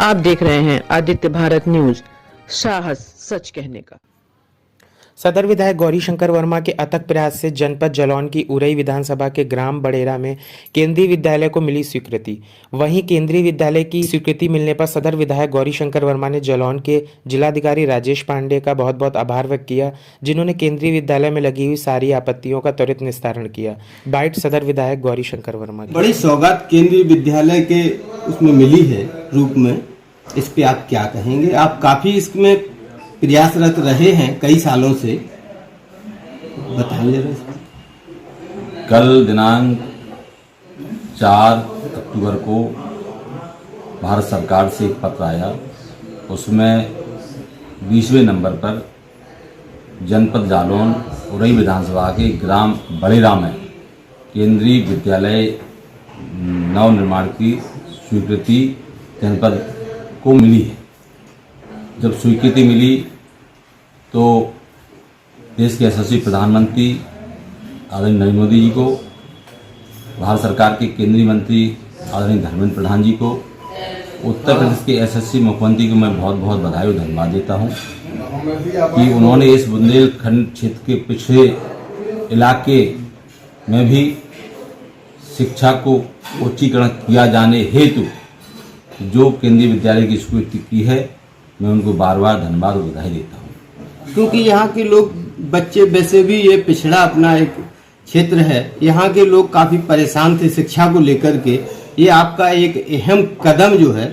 आप देख रहे हैं आदित्य भारत न्यूज, साहस सच कहने का। सदर विधायक गौरीशंकर वर्मा के अथक प्रयास से जनपद जालौन की उरई विधानसभा के ग्राम बड़ेरा में केंद्रीय विद्यालय को मिली स्वीकृति। वहीं केंद्रीय विद्यालय की स्वीकृति मिलने पर सदर विधायक गौरीशंकर वर्मा ने जालौन के जिलाधिकारी राजेश पांडे का बहुत बहुत आभार व्यक्त किया, जिन्होंने केंद्रीय विद्यालय में लगी हुई सारी आपत्तियों का त्वरित निस्तारण किया। बाइट सदर विधायक गौरीशंकर वर्मा की। बड़ी सौगात केंद्रीय विद्यालय के उसमें मिली है रूप में, इस पे आप क्या कहेंगे? आप काफी इसमें प्रयासरत रहे हैं कई सालों से, बताइए। कल दिनांक 4 अक्टूबर को भारत सरकार से एक पत्र आया, उसमें 20वें नंबर पर जनपद जालौन उरई विधानसभा के ग्राम बड़ेरा में केंद्रीय विद्यालय नवनिर्माण की स्वीकृति जनपद को मिली है। जब स्वीकृति मिली तो देश के यशस्वी प्रधानमंत्री आदरणीय नरेंद्र मोदी जी को, भारत सरकार के केंद्रीय मंत्री आदरणीय धर्मेंद्र प्रधान जी को, उत्तर प्रदेश के यशस्वी मुख्यमंत्री को मैं बहुत बहुत बधाई और धन्यवाद देता हूं कि उन्होंने इस बुंदेलखंड क्षेत्र के पिछड़े इलाके में भी शिक्षा को उच्चीकरण किया जाने हेतु जो केंद्रीय विद्यालय की स्वीकृति की है, मैं उनको बार बार धन्यवाद और बधाई देता हूँ। क्योंकि यहाँ के लोग बच्चे, वैसे भी ये पिछड़ा अपना एक क्षेत्र है, यहाँ के लोग काफी परेशान थे शिक्षा को लेकर के। ये आपका एक अहम कदम जो है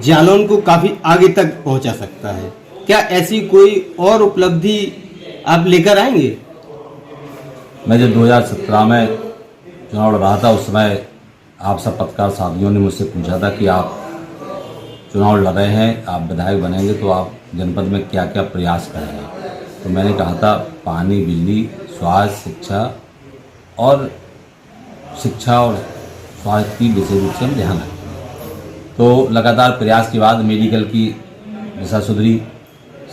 जालौन को काफी आगे तक पहुंचा सकता है। क्या ऐसी कोई और उपलब्धि आप लेकर आएंगे? मैं जब 2017 में चुनाव लड़ रहा था, उस समय आप सब पत्रकार साथियों ने मुझसे पूछा था कि आप चुनाव लड़ रहे हैं, आप विधायक बनेंगे तो आप जनपद में क्या क्या प्रयास करेंगे। तो मैंने कहा था पानी, बिजली, स्वास्थ्य, शिक्षा और स्वास्थ्य की विशेष रूप से हम ध्यान रखें। तो लगातार प्रयास के बाद मेडिकल की दिशा सुधरी,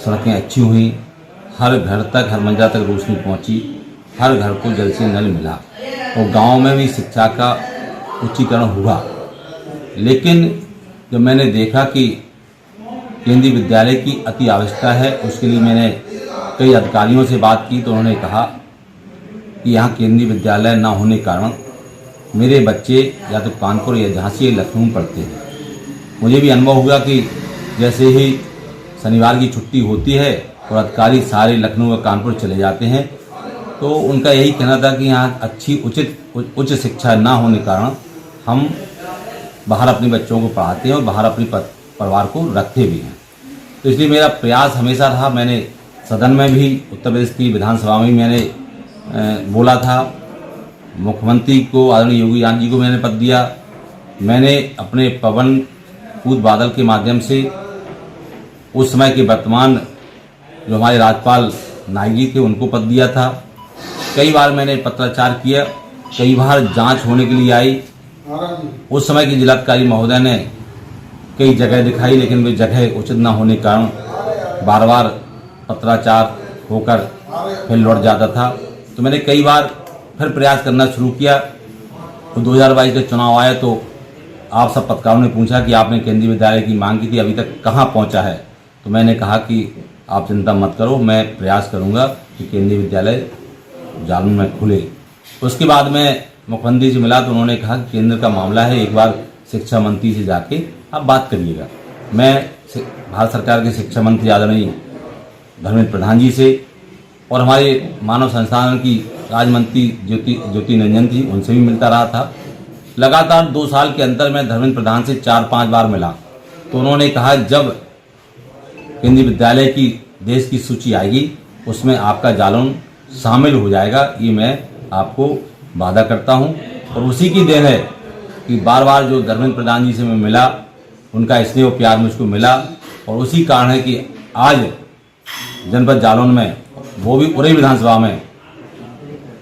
सड़कें अच्छी हुई, हर घर तक, हर मंजिल तक रोशनी पहुंची, हर घर को जल से नल मिला और गांव में भी शिक्षा का उच्चीकरण हुआ। लेकिन जब मैंने देखा कि केंद्रीय विद्यालय की अति आवश्यकता है, उसके लिए मैंने कई अधिकारियों से बात की तो उन्होंने कहा कि यहाँ केंद्रीय विद्यालय न होने के कारण मेरे बच्चे या तो कानपुर या झांसी या लखनऊ में पढ़ते हैं। मुझे भी अनुभव हुआ कि जैसे ही शनिवार की छुट्टी होती है और अधिकारी सारे लखनऊ या कानपुर चले जाते हैं, तो उनका यही कहना था कि यहाँ अच्छी उच्च शिक्षा ना होने के कारण हम बाहर अपने बच्चों को पढ़ाते हैं और बाहर अपने परिवार को रखते भी हैं। तो इसलिए मेरा प्रयास हमेशा रहा। मैंने सदन में भी, उत्तर प्रदेश की विधानसभा में मैंने बोला था, मुख्यमंत्री को, आदरणीय योगी जी को मैंने पत्र दिया। मैंने अपने पवन पूत बादल के माध्यम से उस समय के वर्तमान जो हमारे राज्यपाल नायक जी थे उनको पत्र दिया था। कई बार मैंने पत्राचार किया, कई बार जांच होने के लिए आई। उस समय की जिलाधिकारी महोदय ने कई जगह दिखाई, लेकिन वे जगह उचित न होने के कारण बार बार पत्राचार होकर फिर लौट जाता था। तो मैंने कई बार फिर प्रयास करना शुरू किया। तो 2022 का चुनाव आया तो आप सब पत्रकारों ने पूछा कि आपने केंद्रीय विद्यालय की मांग की थी, अभी तक कहाँ पहुँचा है। तो मैंने कहा कि आप चिंता मत करो, मैं प्रयास करूँगा कि केंद्रीय विद्यालय जालौन में खुले। उसके बाद मैं मुख्यमंत्री से मिला तो उन्होंने कहा कि केंद्र का मामला है, एक बार शिक्षा मंत्री से जाके आप बात करिएगा। मैं भारत सरकार के शिक्षा मंत्री आदरणीय धर्मेंद्र प्रधान जी से और हमारे मानव संसाधन की राज्य मंत्री ज्योति निरंजन जी, उनसे भी मिलता रहा था। लगातार 2 साल के अंतर में धर्मेंद्र प्रधान से 4-5 बार मिला तो उन्होंने कहा जब केंद्रीय विद्यालय की देश की सूची आएगी उसमें आपका जालौन शामिल हो जाएगा, ये मैं आपको वादा करता हूं। और उसी की देन है कि बार बार जो धर्मेंद्र प्रधान जी से मैं मिला, उनका स्नेह और प्यार मुझको मिला और उसी कारण है कि आज जनपद जालौन में, वो भी उरई विधानसभा में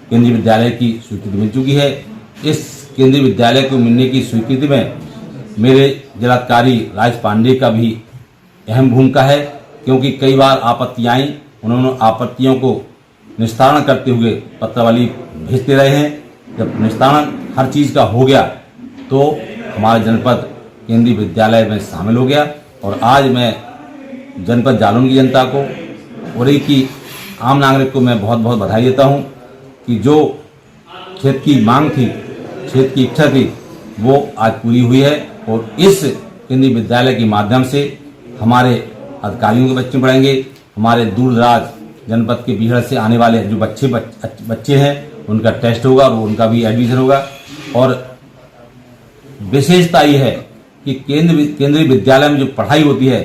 केंद्रीय विद्यालय की स्वीकृति मिल चुकी है। इस केंद्रीय विद्यालय को मिलने की स्वीकृति में मेरे जिलाधिकारी राजेश पांडे का भी अहम भूमिका है, क्योंकि कई बार आपत्तियाँ आई, उन्होंने आपत्तियों को निस्तारण करते हुए पत्रावली भेजते रहे हैं। जब निस्तारण हर चीज़ का हो गया तो हमारा जनपद केंद्रीय विद्यालय में शामिल हो गया। और आज मैं जनपद जालौन की जनता को, उरई की आम नागरिक को मैं बहुत बहुत बधाई देता हूँ कि जो क्षेत्र की मांग थी, क्षेत्र की इच्छा थी, वो आज पूरी हुई है। और इस केंद्रीय विद्यालय के माध्यम से हमारे अधिकारियों के बच्चे पढ़ेंगे, हमारे दूर दराज जनपद के बीहड़ से आने वाले जो बच्चे हैं उनका टेस्ट होगा और उनका भी एडमिशन होगा। और विशेषता ये है कि केंद्रीय विद्यालय में जो पढ़ाई होती है,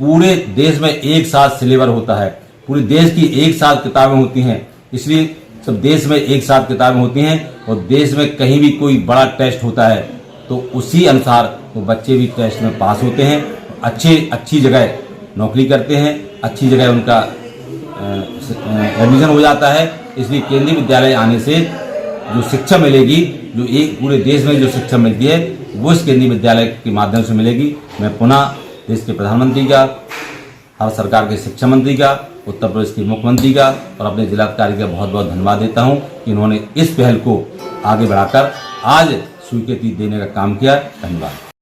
पूरे देश में एक साथ सिलेबस होता है, पूरे देश की एक साथ किताबें होती हैं, इसलिए सब देश में एक साथ किताबें होती हैं। और देश में कहीं भी कोई बड़ा टेस्ट होता है तो उसी अनुसार वो बच्चे भी टेस्ट में पास होते हैं, अच्छी जगह नौकरी करते हैं, अच्छी जगह उनका एडमिशन हो जाता है। इसलिए केंद्रीय विद्यालय आने से जो शिक्षा मिलेगी, जो एक पूरे देश में जो शिक्षा मिलती है, वो इस केंद्रीय विद्यालय के माध्यम से मिलेगी। मैं पुनः देश के प्रधानमंत्री का, भारत सरकार के शिक्षा मंत्री का, उत्तर प्रदेश के मुख्यमंत्री का और अपने जिलाधिकारी का बहुत बहुत धन्यवाद देता हूं कि इन्होंने इस पहल को आगे बढ़ाकर आज स्वीकृति देने का काम किया। धन्यवाद।